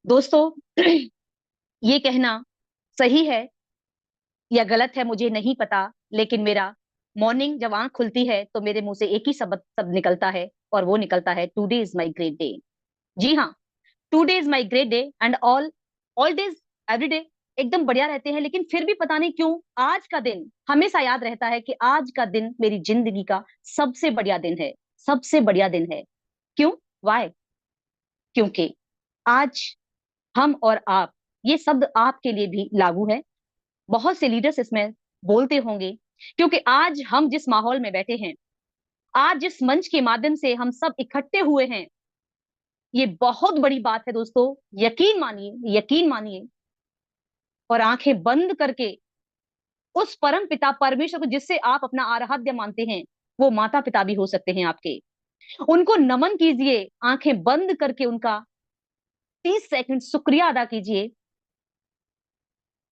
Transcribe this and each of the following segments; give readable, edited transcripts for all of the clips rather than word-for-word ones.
दोस्तों, ये कहना सही है या गलत है मुझे नहीं पता, लेकिन मेरा मॉर्निंग जब आंख खुलती है तो मेरे मुंह से एक ही शब्द निकलता है, और वो निकलता है today is my great day. जी हाँ, today is my great day and all all days every day एकदम बढ़िया रहते हैं, लेकिन फिर भी पता नहीं क्यों आज का दिन हमेशा याद रहता है कि आज का दिन मेरी जिंदगी का सबसे बढ़िया दिन है, सबसे बढ़िया दिन है। क्यों? वाई? क्योंकि आज हम और आप, ये शब्द आपके लिए भी लागू है। बहुत से लीडर्स इसमें बोलते होंगे, क्योंकि आज हम जिस माहौल में बैठे हैं, आज जिस मंच के माध्यम से हम सब इकट्ठे हुए हैं, ये बहुत बड़ी बात है दोस्तों। यकीन मानिए, यकीन मानिए, और आंखें बंद करके उस परम पिता परमेश्वर को जिससे आप अपना आराध्य मानते हैं, वो माता पिता भी हो सकते हैं आपके, उनको नमन कीजिए। आंखें बंद करके उनका 30 सेकंड शुक्रिया अदा कीजिए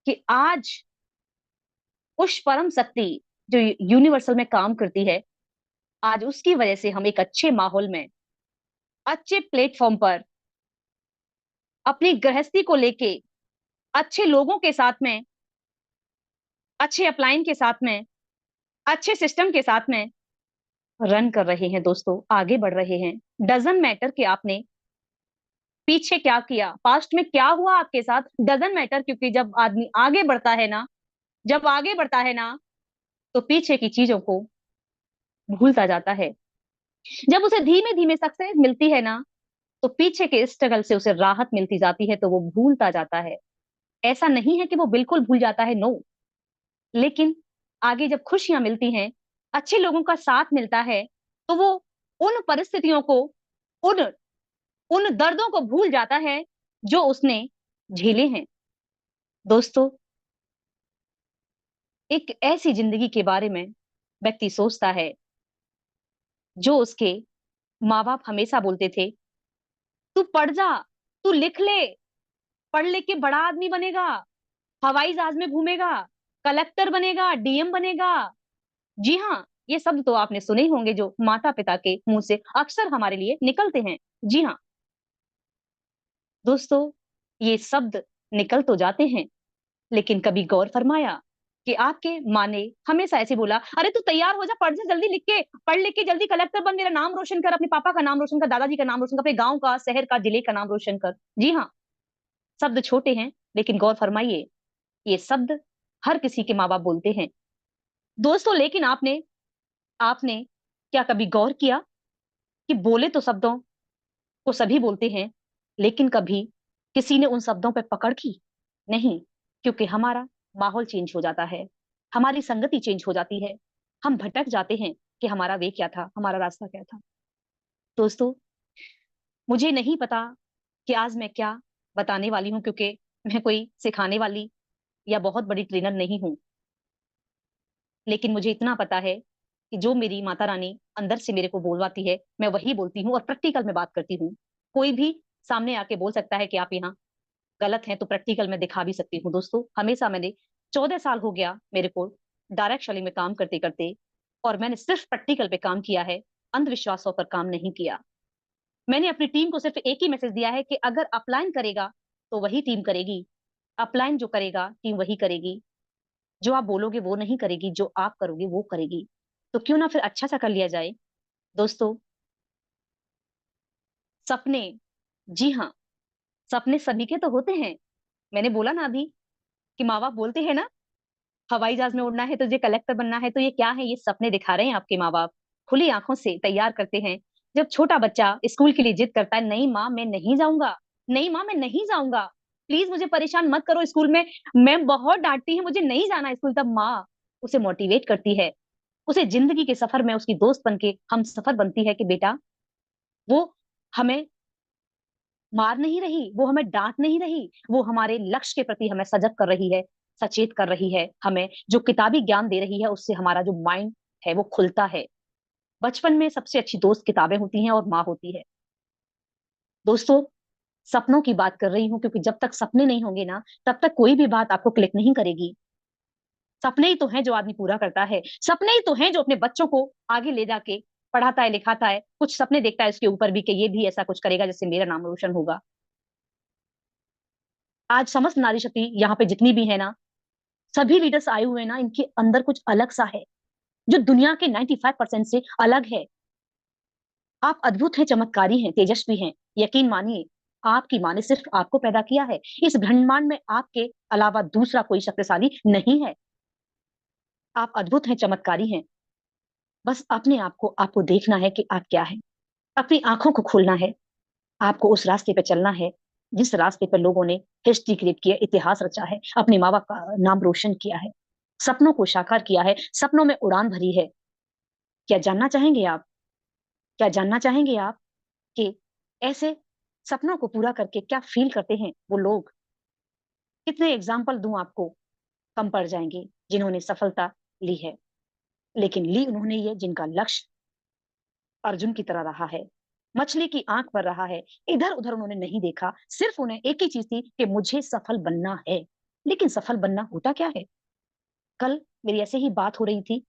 कि आज उस परम शक्ति जो यूनिवर्सल में काम करती है, आज उसकी वजह से हम एक अच्छे माहौल में, अच्छे प्लेटफॉर्म पर, अपनी गृहस्थी को लेके अच्छे लोगों के साथ में, अच्छे अपलाइन के साथ में, अच्छे सिस्टम के साथ में रन कर रहे हैं दोस्तों, आगे बढ़ रहे हैं। डजंट मैटर कि आपने पीछे क्या किया, पास्ट में क्या हुआ आपके साथ, डजंट मैटर, क्योंकि जब आदमी आगे बढ़ता है ना, जब आगे बढ़ता है ना, तो पीछे की चीजों को भूलता जाता है। जब उसे धीमे धीमे सक्सेस मिलती है ना, तो पीछे के स्ट्रगल से उसे राहत मिलती जाती है, तो वो भूलता जाता है। ऐसा नहीं है कि वो बिल्कुल भूल जाता है, नो। लेकिन आगे जब खुशियां मिलती हैं, अच्छे लोगों का साथ मिलता है, तो वो उन परिस्थितियों को, उन उन दर्दों को भूल जाता है जो उसने झेले हैं। दोस्तों, एक ऐसी जिंदगी के बारे में व्यक्ति सोचता है जो उसके माँ बाप हमेशा बोलते थे, तू पढ़ जा, तू लिख ले, पढ़ लिख के बड़ा आदमी बनेगा, हवाई जहाज में घूमेगा, कलेक्टर बनेगा, डीएम बनेगा। जी हाँ, ये शब्द तो आपने सुने ही होंगे जो माता पिता के मुंह से अक्सर हमारे लिए निकलते हैं। जी हाँ दोस्तों, ये शब्द निकल तो जाते हैं, लेकिन कभी गौर फरमाया कि आपके माँ ने हमेशा ऐसे बोला, अरे तू तैयार हो जा, पढ़ जा जल्दी, लिख के पढ़ लिख के जल्दी कलेक्टर बन, मेरा नाम रोशन कर, अपने पापा का नाम रोशन कर, दादाजी का नाम रोशन कर, अपने गांव का, शहर का, जिले का नाम रोशन कर। जी हाँ, शब्द छोटे हैं, लेकिन गौर फरमाइए, ये शब्द हर किसी के माँ बाप बोलते हैं दोस्तों। लेकिन आपने आपने क्या कभी गौर किया कि बोले तो शब्दों को सभी बोलते हैं, लेकिन कभी किसी ने उन शब्दों पर पकड़ की? नहीं, क्योंकि हमारा माहौल चेंज हो जाता है, हमारी संगति चेंज हो जाती है, हम भटक जाते हैं कि हमारा वे क्या था, हमारा रास्ता क्या था। दोस्तों, मुझे नहीं पता कि आज मैं क्या बताने वाली हूँ, क्योंकि मैं कोई सिखाने वाली या बहुत बड़ी ट्रेनर नहीं हूँ। लेकिन मुझे इतना पता है कि जो मेरी माता रानी अंदर से मेरे को बोलवाती है, मैं वही बोलती हूँ और प्रैक्टिकल में बात करती हूँ। कोई भी सामने आके बोल सकता है कि आप यहाँ गलत हैं, तो प्रैक्टिकल में दिखा भी सकती हूँ दोस्तों। हमेशा मैंने 14 साल हो गया मेरे को डायरेक्ट सेलिंग में काम करते करते, और मैंने सिर्फ प्रैक्टिकल पे काम किया है, अंधविश्वासों पर काम नहीं किया। मैंने अपनी टीम को सिर्फ एक ही मैसेज दिया है कि अगर अपलाइन करेगा तो वही टीम करेगी, अपलाइन जो करेगा टीम वही करेगी, जो आप बोलोगे वो नहीं करेगी, जो आप करोगे वो करेगी। तो क्यों ना फिर अच्छा सा कर लिया जाए। दोस्तों, सपने, जी हाँ, सपने सभी के तो होते हैं। मैंने बोला ना अभी कि माँ बाप बोलते हैं ना, हवाई जहाज में उड़ना है, तुझे कलेक्टर बनना है, तो ये क्या है, ये सपने दिखा रहे हैं आपके माँ बाप, खुली आंखों से तैयार करते हैं। जब छोटा बच्चा स्कूल के लिए जिद करता है, नहीं माँ मैं नहीं जाऊंगा, नहीं माँ मैं नहीं जाऊंगा, प्लीज मुझे परेशान मत करो स्कूल में, मैम बहुत डांटती है, मुझे नहीं जाना स्कूल, तब माँ उसे मोटिवेट करती है, उसे जिंदगी के सफर में उसकी दोस्त बन के हम सफर बनती है कि बेटा, वो हमें मार नहीं रही, वो हमें डांट नहीं रही, वो हमारे लक्ष्य के प्रति हमें सजग कर रही है, सचेत कर रही है। हमें जो किताबी ज्ञान दे रही है, उससे हमारा जो माइंड है वो खुलता है। बचपन में सबसे अच्छी दोस्त किताबें होती हैं और माँ होती है। दोस्तों, सपनों की बात कर रही हूँ, क्योंकि जब तक सपने नहीं होंगे ना, तब तक कोई भी बात आपको क्लिक नहीं करेगी। सपने ही तो हैं जो आदमी पूरा करता है, सपने ही तो हैं जो अपने बच्चों को आगे ले जाके पढ़ाता है, लिखाता है, कुछ सपने देखता है उसके ऊपर भी कि ये भी ऐसा कुछ करेगा जिससे मेरा नाम रोशन होगा। आज समस्त नारी शक्ति यहाँ पे जितनी भी है ना, सभी लीडर्स आए हुए हैं ना, इनके अंदर कुछ अलग सा है जो दुनिया के 95% से अलग है। आप अद्भुत हैं, चमत्कारी हैं, तेजस्वी हैं। यकीन मानिए, आपकी माँ ने सिर्फ आपको पैदा किया है। इस ब्रह्मांड में आपके अलावा दूसरा कोई शक्तिशाली नहीं है। आप अद्भुत हैं, चमत्कारी हैं। बस अपने आप को आपको देखना है कि आप क्या है। अपनी आंखों को खोलना है। आपको उस रास्ते पे चलना है जिस रास्ते पर लोगों ने हिस्ट्री क्रिएट किया, इतिहास रचा है, अपने माँ बाप का नाम रोशन किया है, सपनों को साकार किया है, सपनों में उड़ान भरी है। क्या जानना चाहेंगे आप? क्या जानना चाहेंगे आप कि ऐसे सपनों को पूरा करके क्या फील करते हैं वो लोग? कितने एग्जाम्पल दूं आपको, कम पड़ जाएंगे जिन्होंने सफलता ली है। लेकिन ली उन्होंने ये जिनका लक्ष्य अर्जुन की तरह रहा है, मछली की आंख पर रहा है। इधर उधर उन्होंने नहीं देखा, सिर्फ उन्हें एक ही चीज थी कि मुझे सफल बनना है। लेकिन सफल बनना होता क्या है? कल मेरी ऐसे ही बात हो रही थी,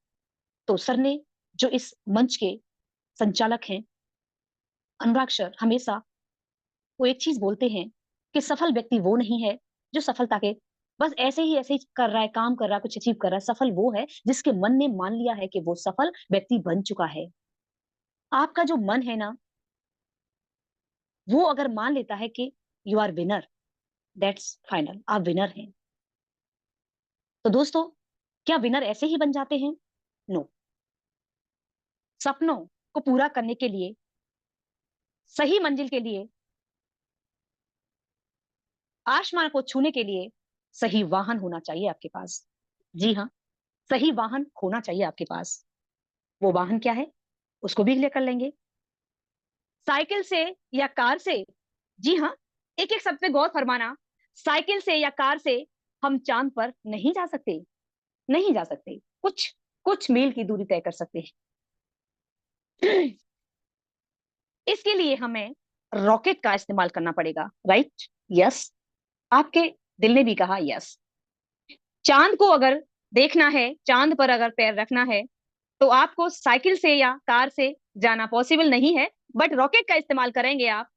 तो सर ने, जो इस मंच के संचालक हैं, अनुराग सर, हमेशा वो एक चीज बोलते हैं कि सफल व्यक्ति वो नहीं है जो सफलता के बस ऐसे ही कर रहा है, काम कर रहा है, कुछ अचीव कर रहा है। सफल वो है जिसके मन ने मान लिया है कि वो सफल व्यक्ति बन चुका है। आपका जो मन है ना, वो अगर मान लेता है कि you are winner, that's final, आप विनर हैं। तो दोस्तों, क्या विनर ऐसे ही बन जाते हैं? नो। सपनों को पूरा करने के लिए, सही मंजिल के लिए, आसमान को छूने के लिए सही वाहन होना चाहिए आपके पास। जी हाँ, सही वाहन होना चाहिए आपके पास। वो वाहन क्या है, उसको भी क्लियर कर लेंगे। साइकिल से या कार से? जी हाँ, एक एक शब्द पे गौर फरमाना। साइकिल से या कार से हम चांद पर नहीं जा सकते, नहीं जा सकते। कुछ कुछ मील की दूरी तय कर सकते हैं। इसके लिए हमें रॉकेट का इस्तेमाल करना पड़ेगा, राइट? यस। आपके दिल ने भी कहा यस। चांद को अगर देखना है, चांद पर अगर पैर रखना है, तो आपको साइकिल से या कार से जाना पॉसिबल नहीं है। बट रॉकेट का इस्तेमाल करेंगे आप,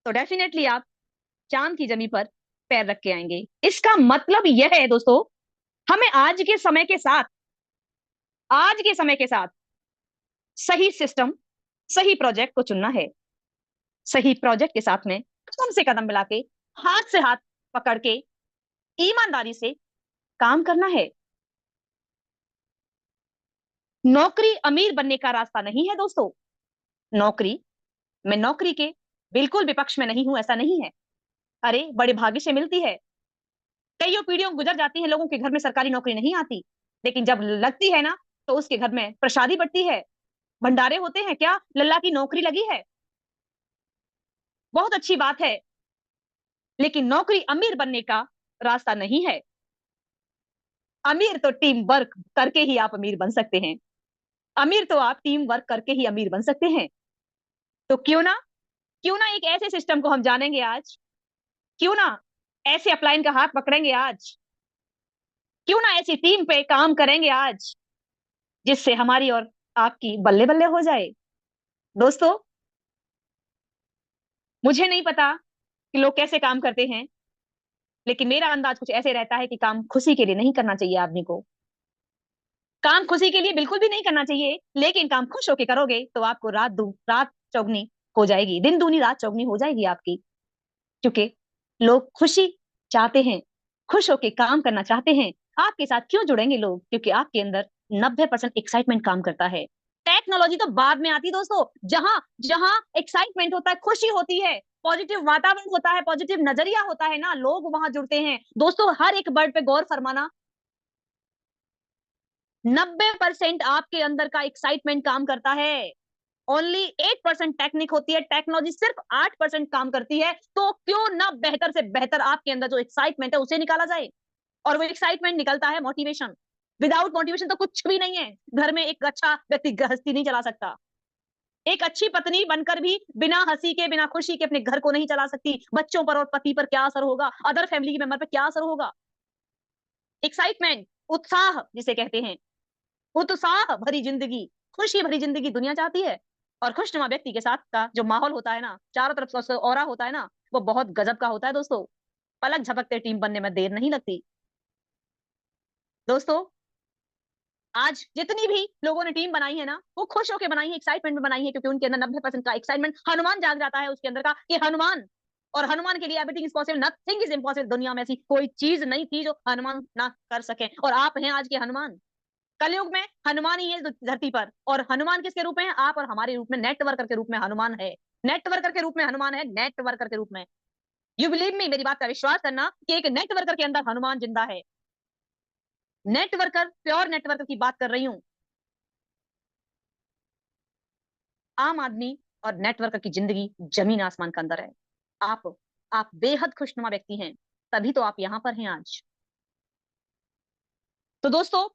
तो डेफिनेटली आप चांद की जमीन पर पैर रख के आएंगे। इसका मतलब यह है दोस्तों, हमें आज के समय के साथ सही सिस्टम, सही प्रोजेक्ट को चुनना है। सही प्रोजेक्ट के साथ में कदम से कदम मिला के, हाथ से हाथ पकड़ के, ईमानदारी से काम करना है। नौकरी अमीर बनने का रास्ता नहीं है दोस्तों। नौकरी, मैं नौकरी के बिल्कुल विपक्ष में नहीं हूं, ऐसा नहीं है। अरे, बड़े भाग्य से मिलती है। कईयों पीढ़ियों गुजर जाती है, लोगों के घर में सरकारी नौकरी नहीं आती। लेकिन जब लगती है ना, तो उसके घर में प्रसादी बढ़ती है, भंडारे होते हैं। क्या लल्ला की नौकरी लगी है? बहुत अच्छी बात है। लेकिन नौकरी अमीर बनने का रास्ता नहीं है। अमीर तो टीम वर्क करके ही आप अमीर बन सकते हैं। अमीर तो आप टीम वर्क करके ही अमीर बन सकते हैं। तो क्यों ना एक ऐसे सिस्टम को हम जानेंगे आज। क्यों ना ऐसे अपलाइन का हाथ पकड़ेंगे आज। क्यों ना ऐसी टीम पे काम करेंगे आज, जिससे हमारी और आपकी बल्ले बल्ले हो जाए। दोस्तों, मुझे नहीं पता कि लोग कैसे काम करते हैं, लेकिन मेरा अंदाज कुछ ऐसे रहता है कि काम खुशी के लिए नहीं करना चाहिए आदमी को। काम खुशी के लिए बिल्कुल भी नहीं करना चाहिए, लेकिन काम खुश होके करोगे तो आपको रात चौगनी हो जाएगी, दिन दूनी रात चौगनी हो जाएगी आपकी। क्योंकि लोग खुशी चाहते हैं, खुश होके काम करना चाहते हैं। आपके साथ क्यों जुड़ेंगे लोग? क्योंकि आपके अंदर 90% एक्साइटमेंट काम करता है। टेक्नोलॉजी तो बाद में आती है दोस्तों। जहां जहां एक्साइटमेंट होता है, खुशी होती है, पॉजिटिव वातावरण होता है, पॉजिटिव नजरिया होता है ना, लोग वहां जुड़ते हैं। दोस्तों, हर एक वर्ड पे गौर फरमाना। 90% आपके अंदर का एक्साइटमेंट काम करता है। ओनली 8% टेक्निक होती है, टेक्नोलॉजी सिर्फ 8% काम करती है। तो क्यों ना बेहतर से बेहतर आपके अंदर जो एक्साइटमेंट है उसे निकाला जाए। और वो एक्साइटमेंट निकलता है मोटिवेशन। विदाउट मोटिवेशन तो कुछ भी नहीं है। घर में एक अच्छा व्यक्ति गृहस्थी नहीं चला सकता। एक अच्छी पत्नी बनकर भी बिना हंसी के, बिना खुशी के अपने घर को नहीं चला सकती। बच्चों पर और पति पर क्या असर होगा, अदर फैमिली मेंबर पर क्या असर होगा। एक्साइटमेंट, उत्साह जिसे कहते हैं, उत्साह भरी जिंदगी, खुशी भरी जिंदगी दुनिया चाहती है। और खुशनुमा व्यक्ति के साथ का जो माहौल होता है ना, चारों तरफ से ऑरा होता है ना, वो बहुत गजब का होता है दोस्तों। पलक झपकते टीम बनने में देर नहीं लगती। दोस्तों, आज जितनी भी लोगों ने टीम बनाई है ना, वो खुश होकर बनाई है, एक्साइटमेंट में बनाई है, क्योंकि उनके अंदर 90% का एक्साइटमेंट, हनुमान जाग जाता है उसके अंदर का, कि हनुमान, और हनुमान के लिए everything is possible, nothing is impossible. दुनिया में ऐसी कोई चीज नहीं थी जो हनुमान ना कर सके, और आप हैं आज के हनुमान। कलयुग में हनुमान ही है धरती पर, और हनुमान किसके रूप में है? आप और हमारे रूप में, नेटवर्कर के रूप में हनुमान है। नेटवर्कर के रूप में हनुमान है, नेटवर्कर के रूप में। यू बिलीव मी, मेरी बात का विश्वास करना कि एक नेटवर्कर के अंदर हनुमान जिंदा है। नेटवर्कर, प्योर नेटवर्कर की बात कर रही हूं। आम आदमी और नेटवर्कर की जिंदगी जमीन आसमान का अंदर है। आप आप बेहद खुशनुमा व्यक्ति हैं, तभी तो आप यहां पर हैं आज। तो दोस्तों,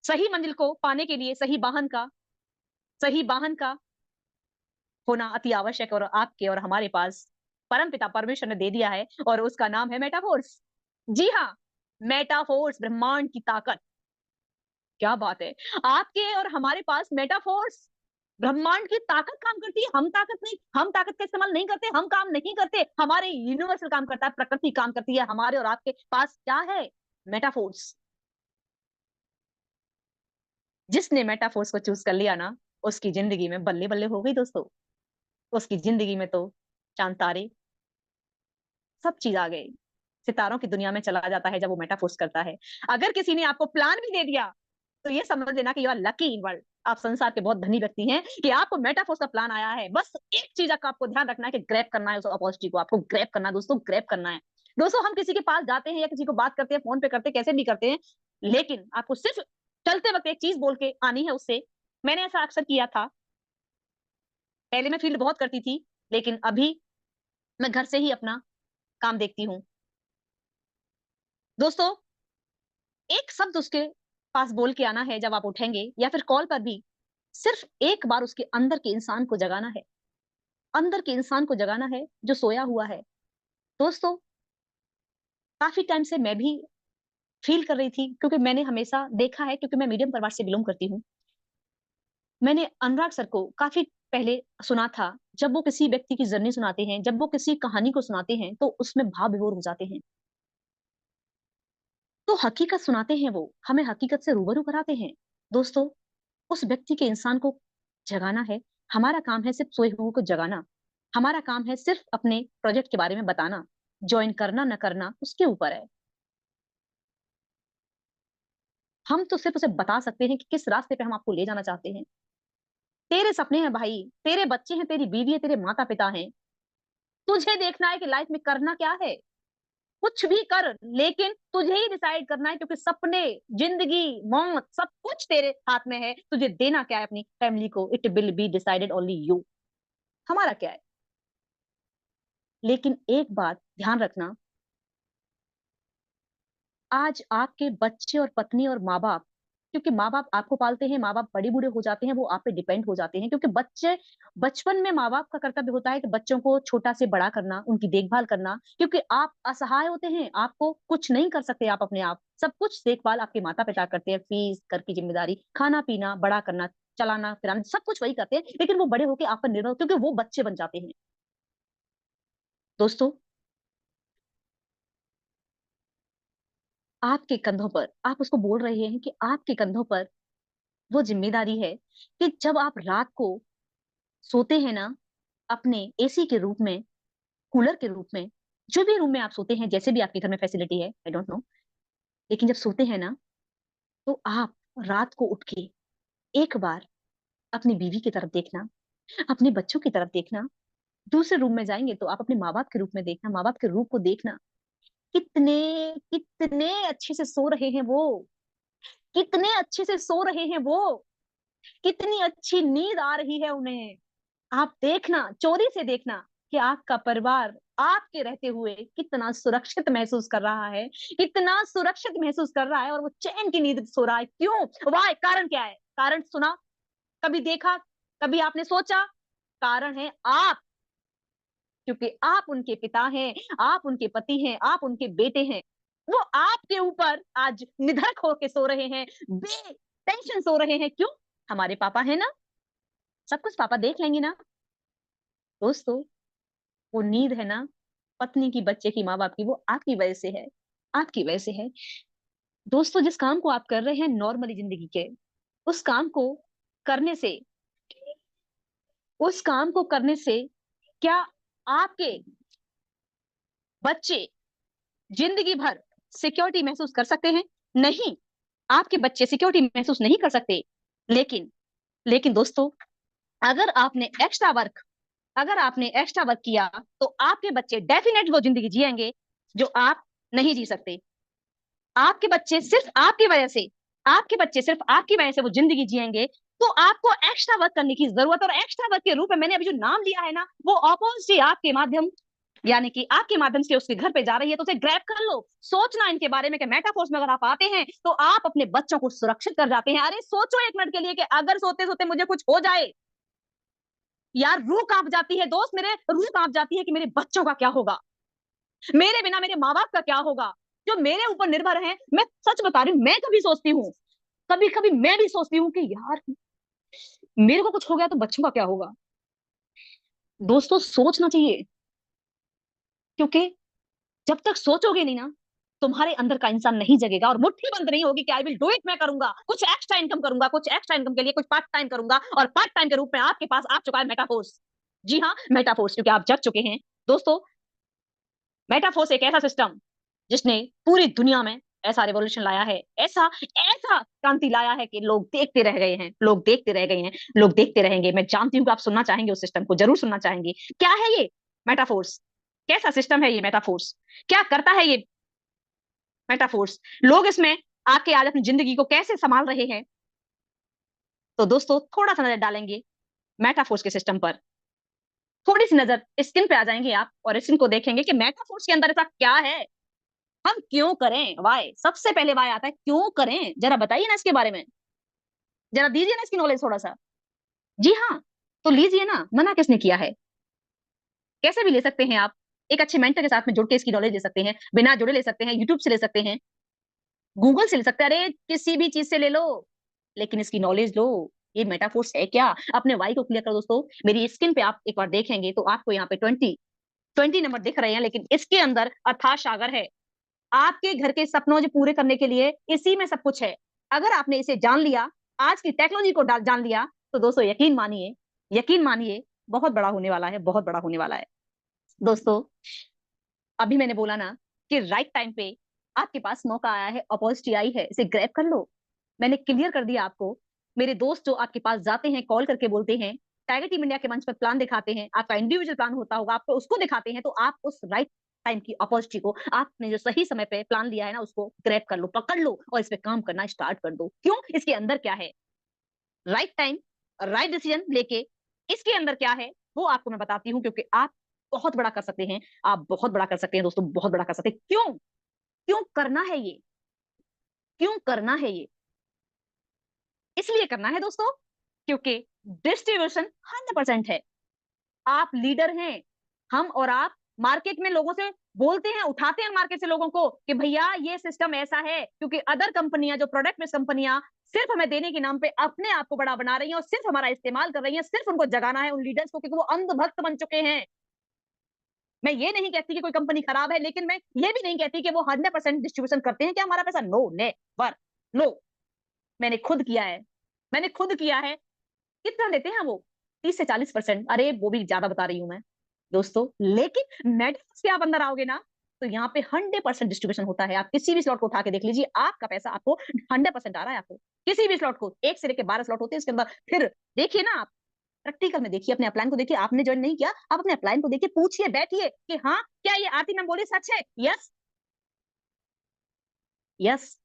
सही मंजिल को पाने के लिए सही वाहन का होना अति आवश्यक है, और आपके और हमारे पास परम पिता परमेश्वर ने दे दिया है, और उसका नाम है मेटाफोर्स। जी हाँ, मेटाफोर्स, ब्रह्मांड की ताकत। क्या बात है! आपके और हमारे पास मेटाफोर्स, ब्रह्मांड की ताकत काम करती है। हम ताकत का इस्तेमाल नहीं करते, हम काम नहीं करते, हमारे यूनिवर्सल काम करता है, प्रकृति काम करती है। हमारे और आपके पास क्या है? मेटाफोर्स। जिसने मेटाफोर्स को चूज कर लिया ना, उसकी जिंदगी में बल्ले बल्ले हो गई दोस्तों। उसकी जिंदगी में तो चांद तारे, सब चीज आ गई। सितारों की दुनिया में चला जाता है जब वो मेटाफोर्स करता है। अगर किसी ने आपको प्लान भी दे दिया, तो ये समझ लेना कि you are lucky in world. आप संसार के बहुत धनी व्यक्ति हैं कि आपको मेटाफोर्स का प्लान आया है। बस एक चीज का आपको ध्यान रखना है कि ग्रैब करना है उस अपॉर्चुनिटी को। आपको ग्रैब करना है दोस्तों, ग्रैब करना है। दोस्तों, हम किसी के पास जाते हैं या किसी को बात करते हैं, फोन पे करते हैं, कैसे भी करते हैं, लेकिन आपको सिर्फ चलते वक्त एक चीज बोल के आनी है उससे। मैंने ऐसा अक्सर किया था। पहले मैं फील्ड बहुत करती थी, लेकिन अभी मैं घर से ही अपना काम देखती हूँ। दोस्तों, एक शब्द उसके पास बोल के आना है जब आप उठेंगे, या फिर कॉल पर भी। सिर्फ एक बार उसके अंदर के इंसान को जगाना है, अंदर के इंसान को जगाना है जो सोया हुआ है। दोस्तों, काफी टाइम से मैं भी फील कर रही थी, क्योंकि मैंने हमेशा देखा है, क्योंकि मैं मीडियम परिवार से बिलोंग करती हूँ। मैंने अनुराग सर को काफी पहले सुना था। जब वो किसी व्यक्ति की जर्नी सुनाते हैं, जब वो किसी कहानी को सुनाते हैं, तो उसमें भाव विभोर हो जाते हैं। तो हकीकत सुनाते हैं, वो हमें हकीकत से रूबरू कराते हैं। दोस्तों, उस व्यक्ति के इंसान को जगाना है। हमारा काम है सिर्फ सोए हुए को जगाना। हमारा काम है सिर्फ अपने प्रोजेक्ट के बारे में बताना। ज्वाइन करना न करना उसके ऊपर है। हम तो सिर्फ उसे बता सकते हैं कि किस रास्ते पे हम आपको ले जाना चाहते हैं। तेरे सपने हैं भाई, तेरे बच्चे हैं, तेरी बीवी है, तेरे माता पिता हैं। तुझे देखना है कि लाइफ में करना क्या है। कुछ भी कर, लेकिन तुझे ही डिसाइड करना है, क्योंकि सपने, जिंदगी, मौत, सब कुछ तेरे हाथ में है। तुझे देना क्या है अपनी फैमिली को, it will be decided only you. हमारा क्या है? लेकिन एक बात ध्यान रखना, आज आपके बच्चे और पत्नी और माँ बाप, क्योंकि माँ बाप आपको पालते हैं, माँ बाप बड़े बूढ़े हो जाते हैं, वो आप पे डिपेंड हो जाते हैं, क्योंकि बच्चे, बचपन में माँ बाप का कर्तव्य होता है कि बच्चों को छोटा से बड़ा करना, उनकी देखभाल करना, क्योंकि आप असहाय होते हैं, आपको कुछ नहीं कर सकते आप अपने आप। सब कुछ देखभाल आपके माता पिता करते हैं, फीस, घर की जिम्मेदारी, खाना पीना, बड़ा करना, चलाना फिराना, सब कुछ वही करते हैं, लेकिन वो बड़े होकर आप पर निर्भर, क्योंकि वो बच्चे बन जाते हैं। दोस्तों, आपके कंधों पर, आप उसको बोल रहे हैं कि आपके कंधों पर वो जिम्मेदारी है, कि जब आप रात को सोते हैं ना, अपने एसी के रूप में, कूलर के रूप में, जो भी रूम में आप सोते हैं, जैसे भी आपके घर में फैसिलिटी है, आई डोंट नो, लेकिन जब सोते हैं ना, तो आप रात को उठ के एक बार अपनी बीवी की तरफ देखना, अपने बच्चों की तरफ देखना। दूसरे रूम में जाएंगे तो आप अपने माँ बाप के रूप में देखना, माँ बाप के रूप को देखना। कितने कितने अच्छे से सो रहे हैं वो, कितने अच्छे से सो रहे हैं वो, कितनी अच्छी नींद आ रही है उन्हें। आप देखना, चोरी से देखना कि आपका परिवार आपके रहते हुए कितना सुरक्षित महसूस कर रहा है, कितना सुरक्षित महसूस कर रहा है, और वो चैन की नींद सो रहा है। क्यों? वाय, कारण क्या है? कारण सुना? कभी देखा? कभी आपने सोचा? कारण है आप, क्योंकि आप उनके पिता हैं, आप उनके पति हैं, आप उनके बेटे हैं। वो आपके ऊपर आज निधड़क होके सो रहे हैं, बे टेंशन सो रहे हैं। क्यों? हमारे पापा है ना, सब कुछ पापा देख लेंगे ना। दोस्तों, वो नींद है ना, पत्नी की, बच्चे की, माँ बाप की, वो आपकी वजह से है, आपकी वजह से है। दोस्तों, जिस काम को आप कर रहे हैं नॉर्मली जिंदगी के, उस काम को करने से, उस काम को करने से क्या आपके बच्चे जिंदगी भर सिक्योरिटी महसूस कर सकते हैं? नहीं, आपके बच्चे सिक्योरिटी महसूस नहीं कर सकते। लेकिन लेकिन दोस्तों, अगर आपने एक्स्ट्रा वर्क अगर आपने एक्स्ट्रा वर्क किया, तो आपके बच्चे डेफिनेट वो जिंदगी जिएंगे जो आप नहीं जी सकते। आपके बच्चे सिर्फ आपकी वजह से आपके बच्चे सिर्फ आपकी वजह से वो जिंदगी जिएंगे। तो आपको एक्स्ट्रा वर्क करने की जरूरत, और एक्स्ट्रा वर्क के रूप में मैंने अभी जो नाम लिया है ना, वो अपॉर्चुनिटी आपके माध्यम, यानी कि आपके माध्यम से उसके घर पे जा रही है, तो उसे ग्रैब कर लो। सोचना इनके बारे में कि मेटाफोर्स में अगर आप आते हैं तो आप अपने बच्चों को सुरक्षित कर जाते हैं। अरे सोचो एक मिनट के लिए कि अगर सोते सोते मुझे कुछ हो जाए, यार रूह कांप जाती है दोस्त, मेरे रूह कांप जाती है कि मेरे बच्चों का क्या होगा, मेरे बिना मेरे माँ बाप का क्या होगा, जो मेरे ऊपर निर्भर है। मैं सच बता रही हूँ, मैं कभी सोचती हूँ, कभी कभी मैं भी सोचती हूँ कि यार मेरे को कुछ हो गया तो बच्चों का क्या होगा। दोस्तों, सोचना चाहिए, क्योंकि जब तक सोचोगे नहीं ना, तुम्हारे अंदर का इंसान नहीं जगेगा, और मुट्ठी बंद नहीं होगी कि आई विल डू इट, मैं करूंगा, कुछ एक्स्ट्रा इनकम करूंगा, कुछ एक्स्ट्रा इनकम के लिए कुछ पार्ट टाइम करूंगा। और पार्ट टाइम के रूप में आपके पास आ चुका है मेटाफोर्स। जी हाँ, मेटाफोर्स, क्योंकि आप जग चुके हैं। दोस्तों, मेटाफोर्स एक ऐसा सिस्टम जिसने पूरी दुनिया में ऐसा रिवॉल्यूशन लाया है, ऐसा ऐसा क्रांति लाया है कि लोग देखते रह गए हैं, लोग देखते रह गए हैं, लोग देखते रहेंगे। मैं जानती हूँ कि आप सुनना चाहेंगे, उस सिस्टम को जरूर सुनना चाहेंगे। क्या है ये मेटाफोर्स? कैसा सिस्टम है ये मेटाफोर्स? क्या करता है ये मेटाफोर्स? लोग इसमें आके आज अपनी जिंदगी को कैसे संभाल रहे हैं? तो दोस्तों, थोड़ा सा नजर डालेंगे मेटाफोर्स के सिस्टम पर, थोड़ी सी नजर स्क्रीन पे आ जाएंगे आप, और स्क्रीन को देखेंगे कि मेटाफोर्स के अंदर ऐसा क्या है। हम क्यों करें, वाई, सबसे पहले वाई आता है, क्यों करें, जरा बताइए ना इसके बारे में, जरा दीजिए ना इसकी नॉलेज थोड़ा सा। जी हाँ, तो लीजिए ना, मना किसने किया है। कैसे भी ले सकते हैं आप, एक अच्छे मेंटर के साथ में जुड़ के इसकी नॉलेज ले सकते हैं, बिना जुड़े ले सकते हैं, यूट्यूब से ले सकते हैं, गूगल से ले सकते हैं, अरे किसी भी चीज से ले लो, लेकिन इसकी नॉलेज लो। ये मेटाफोर्स है क्या? अपने वाई को क्लियर करो दोस्तों। मेरी स्क्रीन पे आप एक बार देखेंगे तो आपको यहाँ पे 20 नंबर दिख रहे हैं, लेकिन इसके अंदर अथाह सागर है। आपके घर के सपनों जो पूरे करने के लिए इसी में सब कुछ है। अगर आपने इसे जान लिया, आज की टेक्नोलॉजी को जान लिया, तो दोस्तों यकीन मानिए, यकीन मानिए, बहुत बड़ा होने वाला है, बहुत बड़ा होने वाला है। दोस्तों, अभी मैंने बोला ना कि राइट टाइम पे आपके पास मौका आया है, अपॉर्चुनिटी आई है, इसे ग्रैब कर लो। मैंने क्लियर कर दिया आपको। मेरे दोस्त जो आपके पास जाते हैं, कॉल करके बोलते हैं, टाइगर टीम इंडिया के मंच पर प्लान दिखाते हैं, आपका इंडिविजुअल प्लान होता होगा, आपको उसको दिखाते हैं, तो आप उस राइट टाइम की अपॉर्चुनिटी को, आपने जो सही समय पे प्लान लिया है ना, उसको ग्रैब कर लो, पकड़ लो, और इस पे काम करना स्टार्ट कर दो। क्यों? इसके अंदर क्या है, राइट टाइम, राइट डिसीजन लेके इसके अंदर क्या है वो आपको मैं बताती हूँ, क्योंकि आप बहुत बड़ा कर सकते हैं, आप बहुत बड़ा कर सकते हैं दोस्तों, बहुत बड़ा कर सकते हैं। क्यों? क्यों करना है ये? क्यों करना है ये? इसलिए करना है दोस्तों, क्योंकि डिस्ट्रीब्यूशन 100% है। आप लीडर हैं, हम और आप मार्केट में लोगों से बोलते हैं, उठाते हैं मार्केट से लोगों को कि भैया ये सिस्टम ऐसा है, क्योंकि अदर कंपनियां, जो प्रोडक्ट बेस्ड कंपनियां, सिर्फ हमें देने के नाम पे अपने आप को बड़ा बना रही हैं, और सिर्फ हमारा इस्तेमाल कर रही हैं, सिर्फ उनको जगाना है उन लीडर्स को, क्योंकि वो अंधभक्त बन चुके हैं। मैं ये नहीं कहती कि कोई कंपनी खराब है, लेकिन मैं ये भी नहीं कहती कि वो 100% डिस्ट्रीब्यूशन करते हैं क्या हमारा पैसा। No, never, no. मैंने खुद किया है, मैंने खुद किया है। कितना देते हैं वो? 30 से 40%। अरे वो भी ज्यादा बता रही हूँ मैं दोस्तों, लेकिन नेटवर्क से आप अंदर आओगे ना, तो यहाँ पे 100% डिस्ट्रीब्यूशन होता है। आप किसी भी स्लॉट को उठा के देख लीजिए, आपका पैसा आपको 100% आ रहा है। आपको किसी भी स्लॉट को, 1 से लेकर 12 स्लॉट होते हैं इसके अंदर। फिर देखिए ना, आप प्रैक्टिकल में देखिए, अपने अपलाइन को देखिए। आपने ज्वाइन नहीं किया, आप अपने अपलाइन को देखिए, पूछिए, बैठिए कि हाँ, क्या ये आरती मैम बोली सच है? Yes, yes.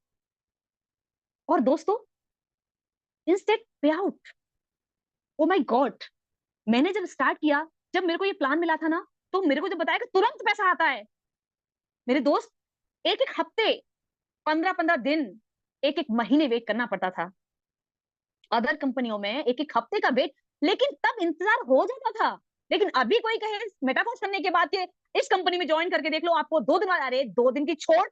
और दोस्तों, इंस्टेंट पे आउट, ओ माय गॉड। मैंने जब स्टार्ट किया, जब मेरे को ये प्लान मिला था ना, तो मेरे को जब बताया कि तुरंत पैसा आता है, मेरे दोस्त, एक एक हफ्ते, 15-15 दिन, एक एक महीने वेट करना पड़ता था। अदर कंपनियों में एक एक हफ्ते का वेट, लेकिन तब इंतजार हो जाता था। लेकिन अभी कोई कहे मेटाफोर्स करने के बाद के इस कंपनी में ज्वाइन करके देख लो, आपको 2 दिन, अरे 2 दिन की छोड़,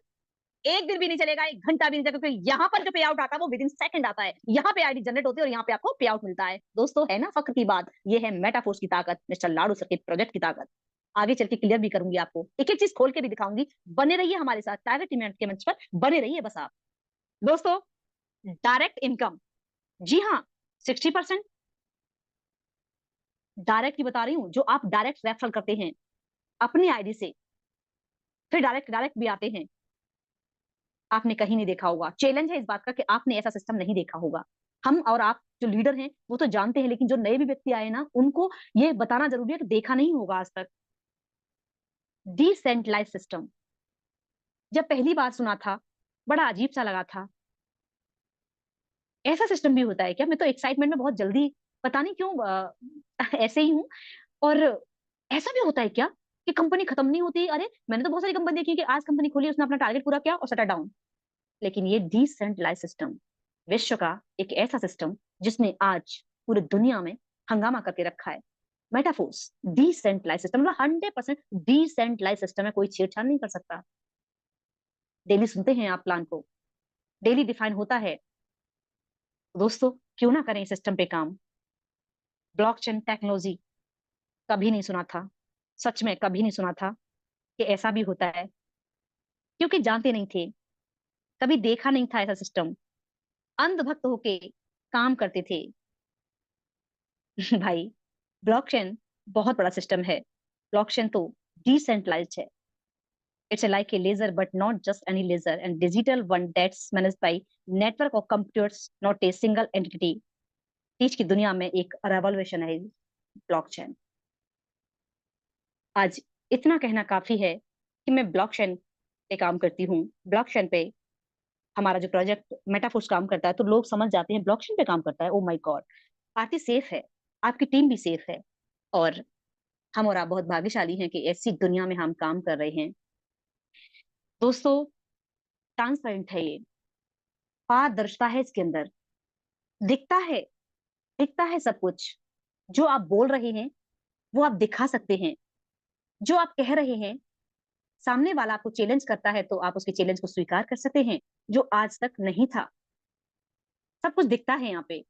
1 दिन भी नहीं चलेगा, 1 घंटा भी नहीं चलेगा, क्योंकि यहाँ पर जो पे आउट आता है वो विद इन सेकंड आता है। यहाँ पे आईडी जनरेट होती है और यहाँ पे आपको पे आउट मिलता है। दोस्तों, है ना फक्र की बात, ये है मेटाफोर्स की ताकत, मिस्टर लाडू सर के प्रोजेक्ट की ताकत। आगे चल के क्लियर भी करूंगी आपको, एक एक चीज खोल के भी दिखाऊंगी। बने रहिए हमारे साथ टाइगर टीम के मंच पर, बने रहिए बस आप। दोस्तों, डायरेक्ट इनकम, जी हाँ, 60% डायरेक्ट ही बता रही हूँ, जो आप डायरेक्ट रेफर करते हैं अपनी आईडी से, फिर डायरेक्ट डायरेक्ट भी आते हैं। आपने कहीं नहीं देखा होगा, चैलेंज है इस बात का कि आपने ऐसा सिस्टम नहीं देखा होगा। हम और आप जो लीडर हैं वो तो जानते हैं, लेकिन जो नए भी व्यक्ति आए ना, उनको ये बताना जरूरी है कि देखा नहीं होगा आज तक। डिसेंट्रलाइज सिस्टम, जब पहली बार सुना था बड़ा अजीब सा लगा था। ऐसा सिस्टम भी होता है क्या? मैं तो एक्साइटमेंट में बहुत जल्दी, पता नहीं क्यों ऐसे ही हूँ। और ऐसा भी होता है क्या कि कंपनी खत्म नहीं होती? अरे मैंने तो बहुत सारी कंपनी देखी कि आज कंपनी खोली, उसने अपना टारगेट पूरा किया और सटा डाउन। लेकिन ये डिसेंट्रलाइज सिस्टम, विश्व का एक ऐसा सिस्टम जिसने आज पूरी दुनिया में हंगामा करके रखा है। मेटाफोर्स, डिसेंट्रलाइज सिस्टम, मतलब 100% डिसेंट्रलाइज सिस्टम है, कोई छेड़छाड़ नहीं कर सकता। डेली सुनते हैं आप प्लान को, डेली डिफाइन होता है। दोस्तों, क्यों ना करें इस सिस्टम पे काम? ब्लॉकचेन टेक्नोलॉजी, कभी नहीं सुना था, सच में कभी नहीं सुना था कि ऐसा भी होता है, क्योंकि जानते नहीं थे, कभी देखा नहीं था ऐसा सिस्टम, अंधभक्त होके काम करते थे। भाई, ब्लॉकचेन बहुत बड़ा सिस्टम है। ब्लॉकचेन तो डिसेंट्रलाइज्ड है। It's like a ledger but not just any ledger, and digital one that's managed by network of computers, not a single entity. बीच की दुनिया में एक रेवोल्यूशन है ब्लॉकचेन। आज इतना कहना काफी है कि मैं ब्लॉकचेन पे काम करती हूँ। ब्लॉकचेन पे हमारा जो प्रोजेक्ट मेटाफोर्स काम करता है, तो लोग समझ जाते हैं ब्लॉकचेन पे काम करता है, oh my God. Party safe है, आपकी टीम भी सेफ है, और हम और आप बहुत भाग्यशाली हैं कि ऐसी दुनिया में हम काम कर रहे हैं। दोस्तों, ट्रांसपेरेंट है ये, पारदर्शिता है इसके अंदर, दिखता है, दिखता है सब कुछ। जो आप बोल रहे हैं वो आप दिखा सकते हैं, जो आप कह रहे हैं, सामने वाला आपको चैलेंज करता है तो आप उसके चैलेंज को स्वीकार कर सकते हैं, जो आज तक नहीं था। सब कुछ दिखता है यहाँ पे।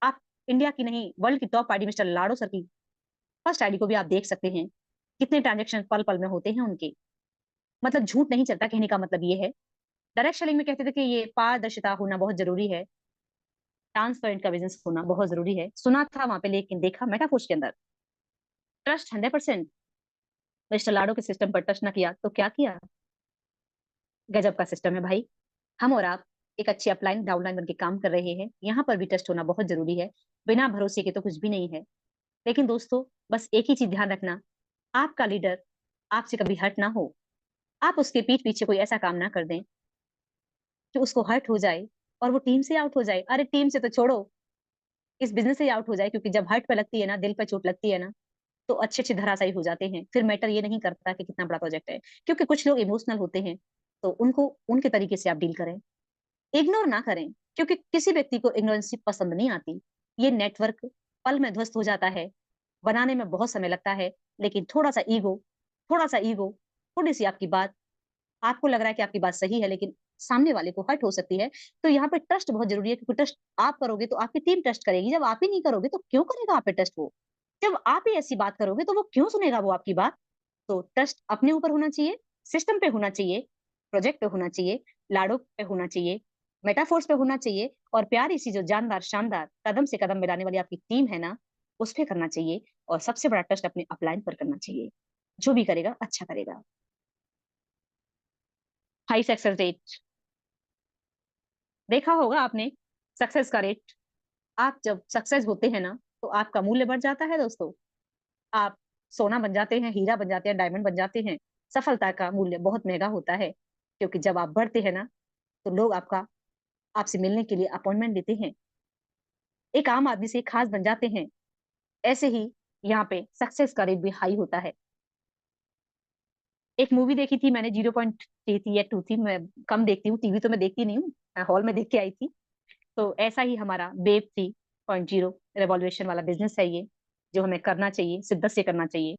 आप इंडिया की नहीं, वर्ल्ड की top ID mister Lado sir की फर्स्ट आईडी को भी आप देख सकते हैं, कितने ट्रांजेक्शन पल पल में होते हैं उनके। मतलब झूठ नहीं चलता, कहने का मतलब ये है। डायरेक्ट सेलिंग में कहते थे कि ये पारदर्शिता होना बहुत जरूरी है, ट्रांसपेरेंट का बिजनेस होना बहुत जरूरी है, सुना था वहां पे, लेकिन देखा मेटाफोर्स के अंदर। ट्रस्ट 100%। मिस्टर लाडो के सिस्टम पर टच ना किया तो क्या किया? गजब का सिस्टम है भाई। हम और आप एक अच्छी अपलाइन डाउनलाइन बन के काम कर रहे हैं, यहाँ पर भी टेस्ट होना बहुत जरूरी है। बिना भरोसे के तो कुछ भी नहीं है। लेकिन दोस्तों, बस एक ही चीज ध्यान रखना, आपका लीडर आपसे कभी हर्ट ना हो। आप उसके पीठ पीछे कोई ऐसा काम ना कर दें कि उसको हर्ट हो जाए और वो टीम से आउट हो जाए। अरे टीम से तो छोड़ो, इस बिजनेस से आउट हो जाए, क्योंकि जब हर्ट पे लगती है ना, दिल पे चोट लगती है ना, तो अच्छे अच्छे धराशायी हो जाते हैं। फिर मैटर ये नहीं करता कि कितना बड़ा प्रोजेक्ट है, क्योंकि कुछ लोग इमोशनल होते हैं, तो उनको उनके तरीके से आप डील करें, इग्नोर ना करें, क्योंकि किसी व्यक्ति को इग्नोरेंस पसंद नहीं आती। ये नेटवर्क पल में ध्वस्त हो जाता है, बनाने में बहुत समय लगता है, लेकिन थोड़ा सा ईगो, थोड़ी सी आपकी बात, आपको लग रहा है कि आपकी बात सही है, लेकिन सामने वाले को हर्ट हो सकती है। तो यहाँ पे ट्रस्ट बहुत जरूरी है, क्योंकि ट्रस्ट आप करोगे तो आपकी टीम ट्रस्ट करेगी, जब आप ही नहीं करोगे तो क्यों करेगा आप पे ट्रस्ट वो? जब आप ही ऐसी बात करोगे तो वो क्यों सुनेगा वो आपकी बात? तो ट्रस्ट अपने ऊपर होना चाहिए, सिस्टम पे होना चाहिए, प्रोजेक्ट पे होना चाहिए, लाडो पे होना चाहिए, मेटाफोर्स पे होना चाहिए, और प्यारी सी जो जानदार शानदार कदम से कदम मिलाने वाली आपकी टीम है ना, उस पे करना चाहिए। और सबसे बड़ा ट्रस्ट अपने अपलाइन पर करना चाहिए। जो भी करेगा अच्छा करेगा। हाई सक्सेस रेट, देखा होगा आपने सक्सेस का रेट। आप जब सक्सेस होते हैं ना, तो आपका मूल्य बढ़ जाता है दोस्तों। आप सोना बन जाते हैं, हीरा बन जाते हैं, डायमंड बन जाते हैं। सफलता का मूल्य बहुत महंगा होता है, क्योंकि जब आप बढ़ते हैं ना, तो लोग आपसे मिलने के लिए अपॉइंटमेंट देते हैं, एक आम आदमी से खास बन जाते हैं। ऐसे ही यहाँ पे सक्सेस का रेट भी हाई होता है। एक मूवी देखी थी मैंने, 0.3 थी या 2 थी, मैं कम देखती हूँ, टीवी तो मैं देखती नहीं हूँ, मैं हॉल में देख के आई थी। तो ऐसा ही हमारा वेब 3.0 रेवोल्यूशन वाला बिजनेस है ये, जो हमें करना चाहिए, शिद्दत से करना चाहिए।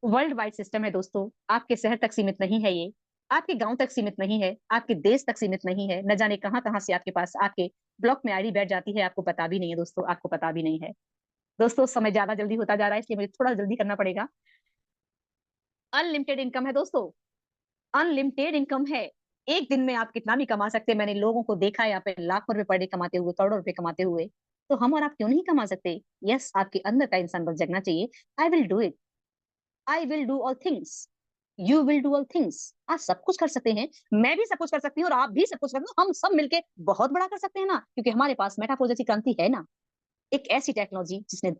वर्ल्ड वाइड सिस्टम है दोस्तों, आपके शहर तक सीमित नहीं है ये, आपके गांव तक सीमित नहीं है, आपके देश तक सीमित नहीं है। न जाने कहां कहां से आपके पास आपके ब्लॉक में आईडी बैठ जाती है, आपको पता भी नहीं है दोस्तों, आपको पता भी नहीं है। दोस्तों, समय ज्यादा जल्दी होता जा रहा है, इसलिए मुझे थोड़ा जल्दी करना पड़ेगा। अनलिमिटेड इनकम है दोस्तों, अनलिमिटेड इनकम है। एक दिन में आप कितना भी कमा सकते हैं। मैंने लोगों को देखा है यहाँ पे लाखों रुपए पर डे कमाते हुए, करोड़ों रुपए कमाते हुए। तो हम और आप क्यों नहीं कमा सकते? यस, आपके अंदर का इंसान बस जगना चाहिए। I will do it, I will do all things, you will do all things. आप सब कुछ कर सकते हैं, मैं भी सब कुछ कर सकती हूँ, और आप भी सब कुछ कर सकते हो। हम सब मिलके बहुत बड़ा कर सकते हैं ना, क्योंकि हमारे पास मेटाफोर जैसी क्रांति है ना। एक ऐसी टेक्नोलॉजी जिसने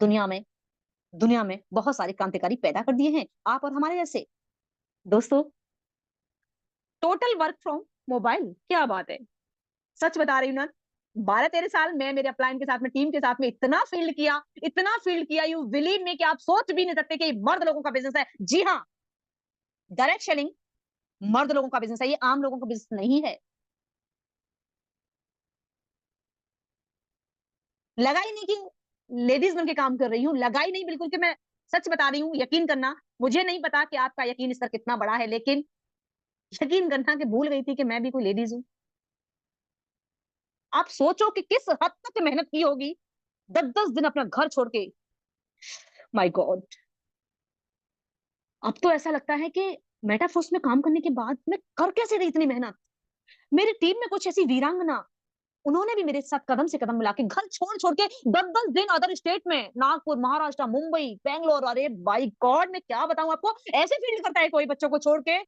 दुनिया में बहुत सारे क्रांतिकारी पैदा कर दिए हैं, आप और हमारे जैसे। दोस्तों, टोटल वर्क फ्रॉम मोबाइल, क्या बात है। सच बता रही हूँ ना, 12-13 साल मैं मेरे अपलाइन के साथ में, टीम के साथ में इतना फील्ड किया, इतना फील्ड किया, यू बिलीव में कि आप सोच भी नहीं सकते कि मर्द लोगों का बिजनेस है। जी हाँ, डायरेक्ट सेलिंग मर्द लोगों का बिजनेस है, ये आम लोगों का बिजनेस नहीं है। लगा ही नहीं कि लेडीज बन के काम कर रही हूँ, लगा ही नहीं बिल्कुल कि मैं सच बता रही हूँ। यकीन करना, मुझे नहीं पता कि आपका यकीन स्तर कितना बड़ा है, लेकिन यकीन करना कि भूल गई थी कि मैं भी कोई लेडीज हूँ। आप सोचो कि किस हद तक मेहनत की होगी, 10-10 दिन अपना घर छोड़ के। माय गॉड, अब तो ऐसा लगता है कि मेटाफोर्स में काम करने के बाद मैं कर कैसे रही इतनी मेहनत। मेरी टीम में कुछ ऐसी वीरांगना, उन्होंने भी मेरे साथ कदम से कदम मिला के घर छोड़ छोड़ के 10-10 दिन अदर स्टेट में, नागपुर, महाराष्ट्र, मुंबई, बेंगलोर। अरे बाई गॉड, मैं क्या बताऊं आपको, ऐसे फील करता है कोई बच्चों को छोड़ के।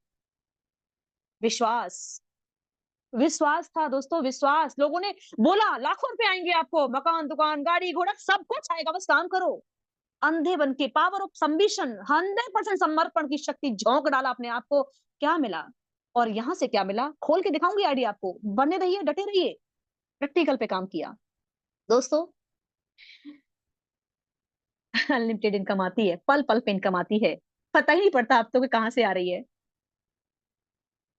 विश्वास, विश्वास था दोस्तों, विश्वास। लोगों ने बोला लाखों रुपए आएंगे आपको, मकान, दुकान, गाड़ी घोड़ा सब कुछ आएगा, बस काम करो। अंधे बन के, पावर ऑफ संबिशन, 100% समर्पण की शक्ति झोंक डाला अपने आप को। क्या मिला? और यहां से क्या मिला, खोल के दिखाऊंगी आईडी आपको। बने रहिए, डटे रहिए। प्रैक्टिकल पे काम किया दोस्तों। अनलिमिटेड इनकम आती है, पल पल पे इनकम आती है, पता ही नहीं पड़ता अब तो कि कहां से आ रही है।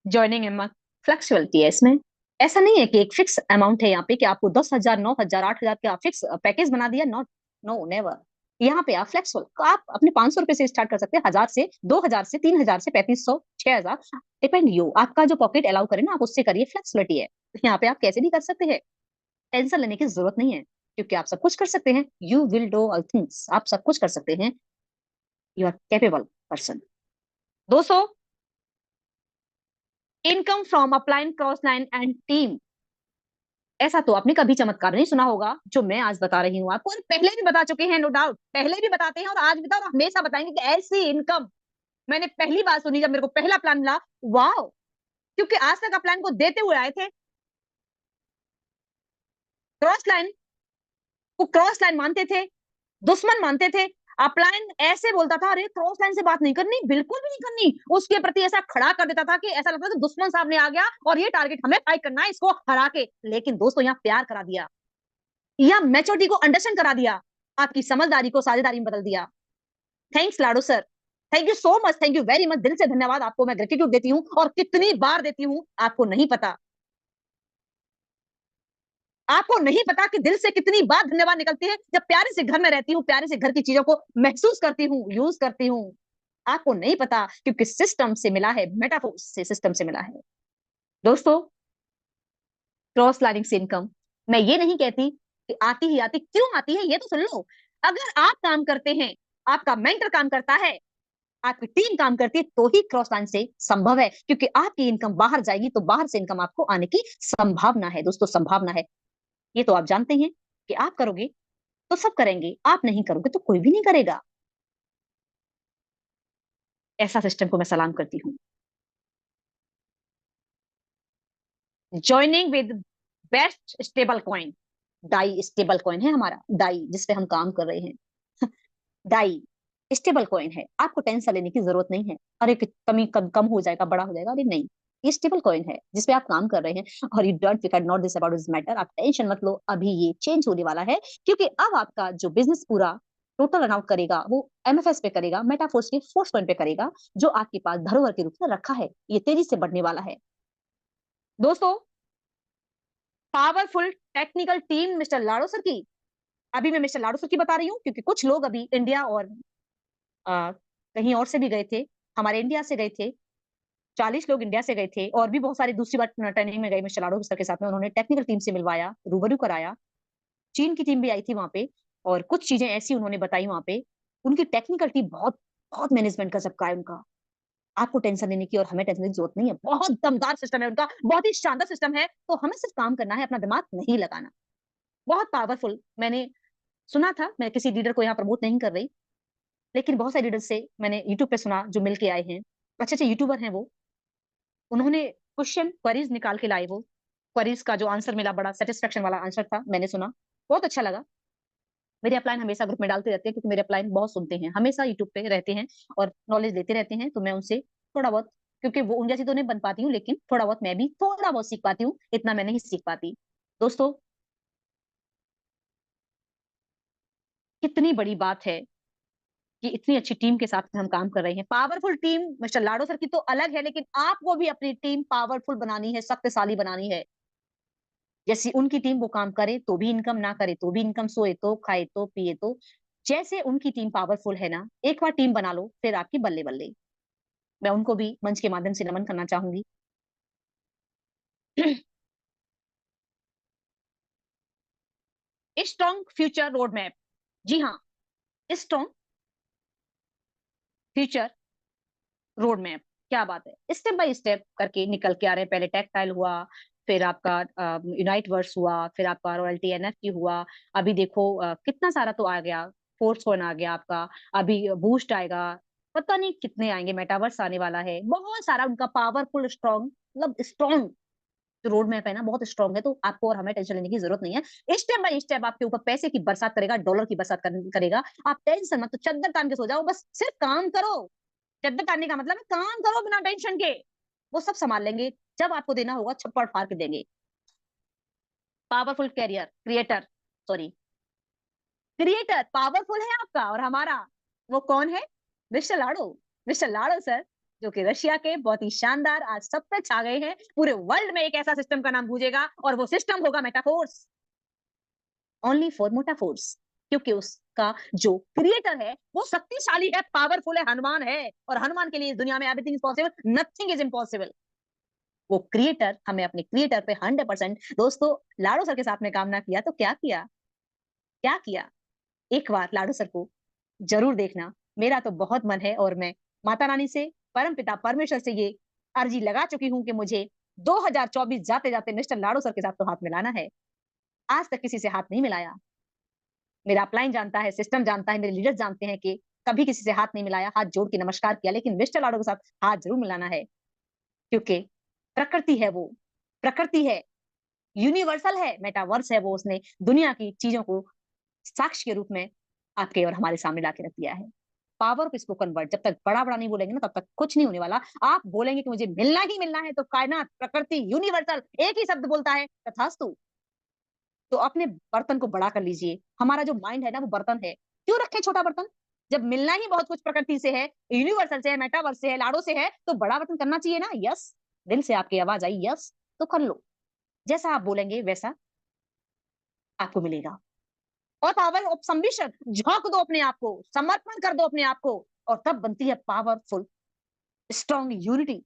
जॉइनिंग एम फ्लेक्सिबिलिटी है इसमें। ऐसा नहीं है कि एक फिक्स अमाउंट है यहाँ पे कि आपको 10,000, 9,000, 8,000 का फिक्स पैकेज बना दिया। Not, no, never. यहाँ पे आप फ्लेक्सिबल, आप अपने 500 रुपए से स्टार्ट कर सकते हैं, 1,000 से, 2,000 से, 3,000 से, 3,500, 6,000, डिपेंड यू, आपका जो पॉकेट अलाउ करे ना, आप उससे करिए। फ्लेक्सिबिलिटी है यहाँ पे, आप कैसे भी कर सकते हैं। टेंशन लेने की जरूरत नहीं है, क्योंकि आप सब कुछ कर सकते हैं। You will do all things, आप सब कुछ कर सकते हैं। You are capable person. दोस्तों, income from upline, cross line and team. ऐसा तो आपने कभी चमत्कार नहीं सुना होगा जो मैं आज बता रही हूँ आपको, और पहले भी बता चुके हैं, नो डाउट, पहले भी बताते हैं और आज भी, और हमेशा बताएंगे कि ऐसी इनकम मैंने पहली बार सुनी जब मेरे को पहला प्लान मिला। वाह, क्योंकि आज तक आप प्लान को देते हुए आए थे। क्रॉस लाइन को क्रॉस लाइन मानते थे, दुश्मन मानते थे। अपलाइन ऐसे बोलता था, अरे क्रॉस लाइन से बात नहीं करनी, बिल्कुल भी नहीं करनी। उसके प्रति ऐसा खड़ा कर देता था कि ऐसा लगता था दुश्मन सामने आ गया और ये टारगेट हमें फाइट करना है, इसको हरा के। लेकिन दोस्तों, यहाँ प्यार करा दिया, या मैच्योरिटी को अंडरस्टैंड करा दिया, आपकी समझदारी को साझेदारी में बदल दिया। Thanks Lado sir, thank you so much, thank you very much, दिल से धन्यवाद आपको। मैं ग्रेटिट्यूड देती हूँ, और कितनी बार देती हूँ आपको नहीं पता। आपको नहीं पता कि दिल से कितनी बार धन्यवाद निकलती है जब प्यारे से घर में रहती हूँ, प्यारे से घर की चीजों को महसूस करती हूँ, यूज करती हूँ। आपको नहीं पता, क्योंकि सिस्टम से मिला है, मेटाफोर से, सिस्टम से मिला है। दोस्तों, क्रॉस लाइनिंग से इनकम, मैं ये नहीं कहती कि आती ही आती, क्यों आती है ये तो सुन लो। अगर आप काम करते हैं, आपका मेंटर काम करता है, आपकी टीम काम करती है, तो ही क्रॉस लाइन से संभव है, क्योंकि आपकी इनकम बाहर जाएगी तो बाहर से इनकम आपको आने की संभावना है। दोस्तों, संभावना है, ये तो आप जानते हैं कि आप करोगे तो सब करेंगे, आप नहीं करोगे तो कोई भी नहीं करेगा। ऐसा सिस्टम को मैं सलाम करती हूँ। Joining with best stable coin, DAI stable coin है हमारा, डाई जिसपे हम काम कर रहे हैं। डाई स्टेबल कॉइन है, आपको टेंशन लेने की जरूरत नहीं है। अरे कमी कम हो जाएगा, बड़ा हो जाएगा, अरे नहीं। ये स्टेबल कॉइन है जिसपे आप काम कर रहे हैं, और यू डोंट फिकर not this about this matter. आप टेंशन मत लो, अभी ये चेंज होने वाला है, क्योंकि अब आपका जो बिजनेस पूरा टोटल रन आउट करेगा, वो एमएफएस पे करेगा, मेटाफोर्स के फोर्स पॉइंट पे करेगा, जो आपके पास धरोहर के रूप में रखा है। ये तेजी से बढ़ने वाला है। दोस्तों, powerful technical team mister Lado sir की, अभी मैं मिस्टर लाड़ो सर की बता रही हूँ, क्योंकि कुछ लोग अभी इंडिया और कहीं और से भी गए थे, हमारे इंडिया से गए थे। 40 लोग इंडिया से गए थे, और भी बहुत सारे दूसरी बार ट्रेनिंग में गए मिस्टर लाड़ो सर के साथ में। उन्होंने टेक्निकल टीम से मिलवाया, रूबरू कराया। चीन की टीम भी आई थी वहां पे, और कुछ चीजें ऐसी उन्होंने बताई वहां पे। उनकी टेक्निकल टीम बहुत बहुत मैनेजमेंट का सबका है उनका। आपको टेंशन लेने की और हमें टेंशन लेने की जरूरत नहीं है। बहुत दमदार सिस्टम है उनका, बहुत ही शानदार सिस्टम है। तो हमें सिर्फ काम करना है, अपना दिमाग नहीं लगाना। बहुत पावरफुल। मैंने सुना था, मैं किसी लीडर को यहाँ प्रमोट नहीं कर रही, लेकिन बहुत सारे लीडर से मैंने यूट्यूब पे सुना जो मिल के आए हैं, अच्छे अच्छे यूट्यूबर हैं वो। उन्होंने क्वेश्चन क्वेरीज निकाल के लाए। वो क्वेरीज का जो आंसर मिला, बड़ा सेटिस्फेक्शन वाला आंसर था, मैंने सुना, बहुत अच्छा लगा। मेरे अपलाइन हमेशा ग्रुप में डालते रहते हैं, क्योंकि मेरे अपलाइन बहुत सुनते हैं, हमेशा यूट्यूब पे रहते हैं और नॉलेज लेते रहते हैं। तो मैं उनसे थोड़ा बहुत, क्योंकि वो उन जैसी तो नहीं बन पाती हूँ, लेकिन थोड़ा बहुत मैं भी थोड़ा बहुत सीख पाती हूँ, इतना मैं नहीं सीख पाती। दोस्तों, कितनी बड़ी बात है कि इतनी अच्छी टीम के साथ हम काम कर रहे हैं। Powerful team mister Lado sir की तो अलग है, लेकिन आपको भी अपनी टीम पावरफुल बनानी है, शक्तिशाली बनानी है। जैसी उनकी टीम वो काम करे तो भी इनकम, ना करे तो भी इनकम, सोए तो, खाए तो, पिए तो। जैसे उनकी टीम पावरफुल है ना, एक बार टीम बना लो फिर आपकी बल्ले बल्ले। मैं उनको भी मंच के माध्यम से नमन करना चाहूंगी। Strong future road map. जी हाँ, स्ट्रॉन्ग फ्यूचर रोड मैप। क्या बात है, स्टेप बाय स्टेप करके निकल के आ रहे हैं। पहले टेक्टाइल हुआ, फिर आपका यूनाइट वर्स हुआ, फिर आपका रॉयल्टी एनएफटी हुआ। अभी देखो कितना सारा तो आ गया, फोर्स वन आ गया आपका, अभी बूस्ट आएगा, पता नहीं कितने आएंगे, मेटावर्स आने वाला है, बहुत सारा उनका पावरफुल स्ट्रॉन्ग, मतलब स्ट्रॉन्ग जो रोड मैप है ना, बहुत स्ट्रॉन्ग है। तो आपको और हमें टेंशन लेने की जरूरत नहीं है। स्टेप बाय स्टेप आपके ऊपर पैसे की बरसात करेगा, डॉलर की बरसात करेगा। आप टेंशन मत, तो चद्दर तान के सो जाओ, बस सिर्फ काम करो। चद्दर तानने का मतलब है काम करो बिना टेंशन के, वो सब संभाल लेंगे। जब आपको देना होगा छप्पड़ फाड़ के देंगे। Powerful career creator, sorry, creator powerful है आपका और हमारा। वो कौन है? Mister Lado. Mister Lado sir, जो कि रशिया के बहुत ही शानदार, आज सब पे छा गए हैं। पूरे वर्ल्ड में एक ऐसा सिस्टम का नाम गूंजेगा और वो सिस्टम होगा मेटाफोर्स, ओनली फॉर मोटाफोर्स। क्योंकि उसका जो क्रिएटर है वो शक्तिशाली है, पावरफुल है, हनुमान है। और हनुमान के लिए इस दुनिया में everything is possible, nothing is impossible. वो क्रिएटर, हमें अपने क्रिएटर पे 100%। दोस्तों, लाडो सर के साथ में काम ना किया तो क्या किया, क्या किया? एक बार लाडो सर को जरूर देखना। मेरा तो बहुत मन है, और मैं माता रानी से, परम पिता परमेश्वर से ये अर्जी लगा चुकी हूं कि मुझे 2024 जाते जाते मिस्टर लाडो सर के साथ तो हाथ मिलाना है। आज तक किसी से हाथ नहीं मिलाया। मेरा अपलाइन जानता है, सिस्टम जानता है, मेरे लीडर्स जानते हैं कि कभी किसी से हाथ नहीं मिलाया, हाथ जोड़ के नमस्कार किया, लेकिन मिस्टर लाडो के साथ हाथ जरूर मिलाना है। क्योंकि प्रकृति है वो, प्रकृति है, यूनिवर्सल है, मेटावर्स है वो। उसने दुनिया की चीजों को साक्ष्य के रूप में आपके और हमारे सामने ला के रख दिया है। पावर ऑफ स्पोकन वर्ड, जब तक बड़ा बड़ा नहीं बोलेंगे ना, तब तक कुछ नहीं होने वाला। आप बोलेंगे कि मुझे मिलना ही मिलना है, तो कायनात, प्रकृति, यूनिवर्सल एक ही शब्द बोलता है, तथास्तु। तो अपने बर्तन को बड़ा कर लीजिए। हमारा जो माइंड है ना, वो बर्तन है, क्यों रखे छोटा बर्तन? जब मिलना ही बहुत कुछ प्रकृति से है, यूनिवर्सल से है, मेटावर्स से है, लाडो से है, तो बड़ा बर्तन करना चाहिए ना। यस, दिल से आपकी आवाज आई यस, तो कर लो। जैसा आप बोलेंगे वैसा आपको मिलेगा। और पावर ऑफ सबमिशन, झोंक दो अपने आप को, समर्पण कर दो अपने आप को, और तब बनती है पावरफुल स्ट्रॉन्ग यूनिटी।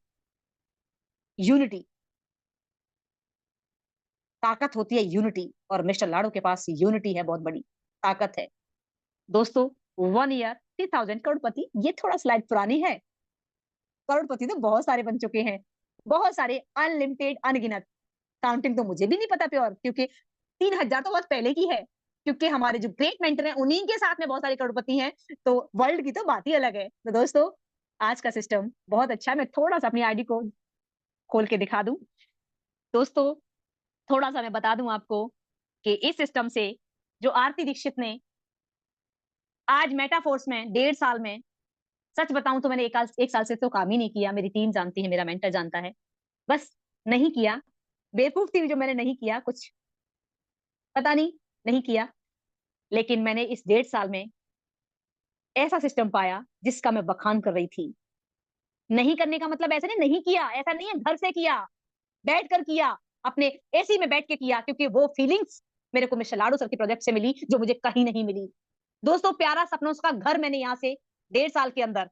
यूनिटी, ताकत होती है यूनिटी, और मिस्टर लाडो के पास यूनिटी है, बहुत बड़ी ताकत है। दोस्तों, 1 ईयर 3000 करोड़पति, ये थोड़ा स्लाइड पुरानी है। करोड़पति तो बहुत सारे बन चुके हैं, बहुत सारे, अनलिमिटेड, अनगिनत। काउंटिंग तो मुझे भी नहीं पता प्योर, क्योंकि 3000 तो बहुत पहले की है। क्योंकि हमारे जो ग्रेट मेंटर हैं, उन्हीं के साथ में बहुत सारे करोड़पति हैं। तो वर्ल्ड की तो बात ही अलग है। तो दोस्तों, आज का सिस्टम बहुत अच्छा है। मैं थोड़ा सा अपनी आईडी को खोल के दिखा दूं। दोस्तों, थोड़ा सा मैं बता दूं आपको कि इस सिस्टम से जो आरती दीक्षित ने आज मेटाफोर्स में 1.5 साल में, सच बताऊं तो मैंने एक साल से तो काम ही नहीं किया। मेरी टीम जानती है, मेरा मेंटर जानता है, बस नहीं किया। बेवकूफ थी जो मैंने नहीं किया, कुछ पता नहीं, नहीं किया। लेकिन मैंने इस 1.5 साल में ऐसा सिस्टम पाया जिसका मैं बखान कर रही थी। नहीं करने का मतलब ऐसा नहीं, नहीं किया ऐसा नहीं है, घर से किया, बैठ कर किया, अपने एसी में बैठ के किया, क्योंकि वो फीलिंग्स मेरे को मिस्टर लाडो सर के प्रोजेक्ट से मिली, जो मुझे कहीं नहीं मिली। दोस्तों, प्यारा सपनों का घर मैंने यहाँ से 1.5 साल के अंदर,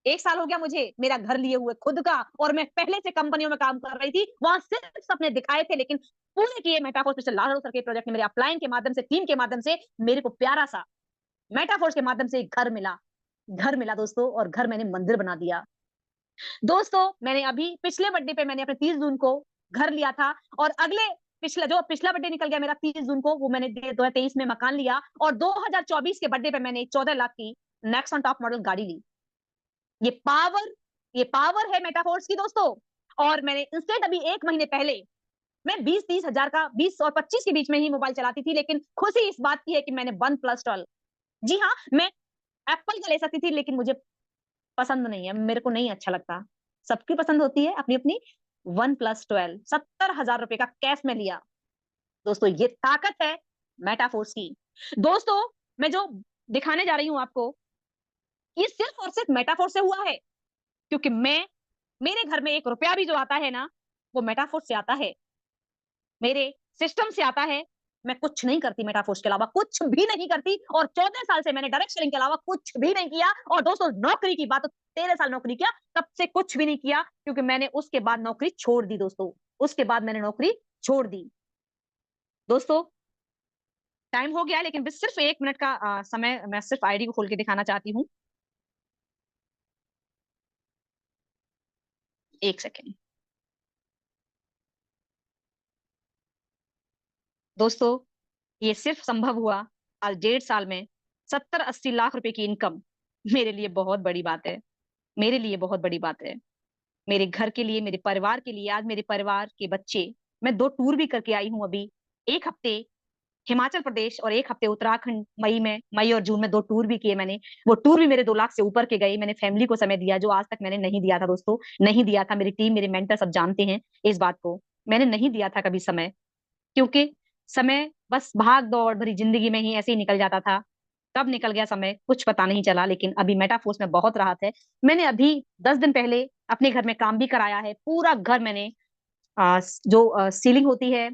1 साल हो गया मुझे मेरा घर लिए हुए खुद का, और मैं पहले से कंपनियों में काम कर रही थी, वहां सिर्फ सपने दिखाए थे, लेकिन पूरे किए मेटाफोर्स मिस्टर लाडो सर के प्रोजेक्ट में, मेरे अपलाइन के माध्यम से, टीम के माध्यम से मेरे को प्यारा सा मेटाफोर्स के माध्यम से एक घर मिला। घर मिला दोस्तों, और घर मैंने मंदिर बना दिया। दोस्तों मैंने अभी पिछले बर्थडे पे मैंने अपने 30 जून को घर लिया था, और अगले पिछला बर्थडे निकल गया मेरा 30 जून को, वो मैंने 2023 में मकान लिया, और 2024 के बर्थडे पे मैंने 14 लाख की नेक्सॉन टॉप मॉडल गाड़ी ली। ये पावर ये पावर है मेटाफोर्स की दोस्तों। और मैंने इंस्टेंट अभी 1 महीने पहले, मैं 20-30 हजार का, 20 और 25 के बीच में ही मोबाइल चलाती थी, लेकिन खुशी इस बात की है कि मैंने वन प्लस 12, जी हाँ, मैं एप्पल का ले सकती थी, लेकिन मुझे पसंद नहीं है, मेरे को नहीं अच्छा लगता। सबकी पसंद होती है अपनी अपनी। वन प्लस 12 70 हजार रुपए का कैश में लिया। दोस्तों ये ताकत है मेटाफोर्स की। दोस्तों मैं जो दिखाने जा रही हूं आपको, ये सिर्फ और सिर्फ मेटाफोर से हुआ है, क्योंकि मेरे घर में 1 रुपया भी जो आता है ना, वो मेटाफोर से आता है, मेरे सिस्टम से आता है। मैं कुछ नहीं करती मेटाफोर्स के अलावा, कुछ भी नहीं करती, और 14 साल से मैंने डायरेक्ट सेलिंग के अलावा कुछ भी नहीं किया। और दोस्तों नौकरी की बात, 13 साल नौकरी किया, तब से कुछ भी नहीं किया, क्योंकि मैंने उसके बाद नौकरी छोड़ दी दोस्तों। उसके बाद मैंने नौकरी छोड़ दी। दोस्तों टाइम हो गया, लेकिन बस सिर्फ 1 मिनट का समय मैं सिर्फ आईडी को खोल के दिखाना चाहती हूँ। 1 सेकेंड। दोस्तों ये सिर्फ संभव हुआ आज 1.5 साल में। 70-80 लाख रुपए की इनकम मेरे लिए बहुत बड़ी बात है। मेरे लिए बहुत बड़ी बात है। मेरे घर के लिए, मेरे परिवार के लिए, आज मेरे परिवार के बच्चे, मैं 2 टूर भी करके आई हूँ अभी। 1 हफ्ते हिमाचल प्रदेश और 1 हफ्ते उत्तराखंड, मई और जून में 2 टूर भी किए मैंने। वो टूर भी मेरे 2 लाख से ऊपर के गए। मैंने फैमिली को समय दिया, जो आज तक मैंने नहीं दिया था दोस्तों, नहीं दिया था। मेरी टीम, मेरे मेंटर सब जानते हैं इस बात को। मैंने नहीं दिया था कभी समय, क्योंकि समय बस भाग दौड़ भरी जिंदगी में ही ऐसे ही निकल जाता था। कब निकल गया समय कुछ पता नहीं चला। लेकिन अभी मेटाफोर्स में बहुत राहत है। मैंने अभी 10 दिन पहले अपने घर में काम भी कराया है। पूरा घर मैंने, जो सीलिंग होती है,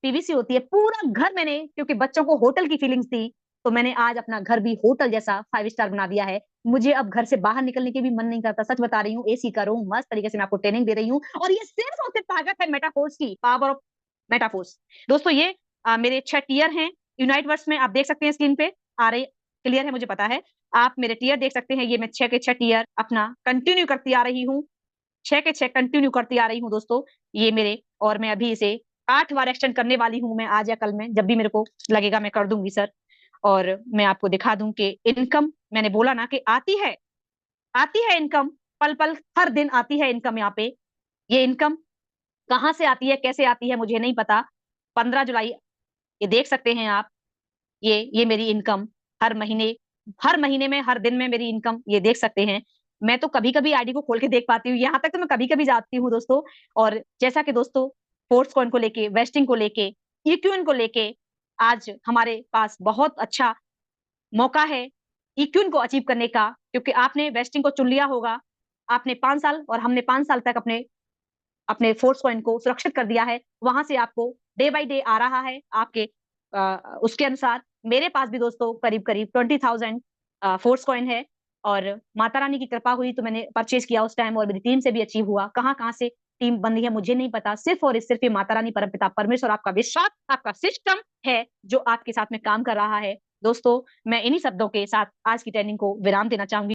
पीवीसी होती है, पूरा घर मैंने, क्योंकि बच्चों को होटल की फीलिंग्स थी, तो मैंने आज अपना घर भी होटल जैसा 5 स्टार बना दिया है। मुझे अब घर से बाहर निकलने की भी मन नहीं करता, सच बता रही हूँ। एसी का रूम मस्त तरीके से मैं आपको ट्रेनिंग दे रही हूँ, और ये सिर्फ और सिर्फ ताकत है मेटाफोर्स की, पावर ऑफ मेटाफोर्स। दोस्तों ये मेरे 6 टीयर हैं। यूनाइट वर्स में आप देख सकते हैं, स्क्रीन पे आ रही, क्लियर है मुझे पता है। आप मेरे टीयर देख सकते हैं। ये मैं 6 के 6 टीयर अपना कंटिन्यू करती आ रही हूँ। 6 के 6 कंटिन्यू करती आ रही हूँ दोस्तों। ये मेरे, और मैं अभी इसे 8 बार एक्सटेंड करने वाली हूँ, मैं आज या कल में, जब भी मेरे को लगेगा मैं कर दूंगी सर। और मैं आपको दिखा दूं कि इनकम, मैंने बोला ना कि आती है इनकम, पल पल हर दिन आती है इनकम यहाँ पे। ये इनकम कहाँ से आती है, कैसे आती है, मुझे नहीं पता। 15 जुलाई, ये देख सकते हैं आप, ये मेरी इनकम हर महीने, हर महीने में, हर दिन में मेरी इनकम ये देख सकते हैं। मैं तो कभी कभी आईडी को खोल के देख पाती हूँ, यहाँ तक तो मैं कभी कभी जाती हूँ दोस्तों। और जैसा कि दोस्तों फोर्स कॉइन को लेके, वेस्टिंग को लेके, इक्विन को लेके, आज हमारे पास बहुत अच्छा मौका है इक्विन को अचीव करने का, क्योंकि आपने वेस्टिंग को चुन लिया होगा। आपने 5 साल और हमने 5 साल तक अपने अपने फोर्स कॉइन को सुरक्षित कर दिया है। वहां से आपको डे बाय डे आ रहा है आपके, उसके अनुसार मेरे पास भी दोस्तों करीब करीब 20,000 फोर्स कॉइन है। और माता रानी की कृपा हुई तो मैंने परचेज किया उस टाइम, और मेरी टीम से भी अचीव हुआ। कहाँ कहाँ से टीम बंदी है मुझे नहीं पता, सिर्फ और सिर्फ ये माता रानी, परमपिता परमेश्वर, आपका विश्वास, आपका सिस्टम है जो आपके साथ में काम कर रहा है। दोस्तों मैं इन्हीं शब्दों के साथ आज की ट्रेनिंग को विराम देना चाहूंगी।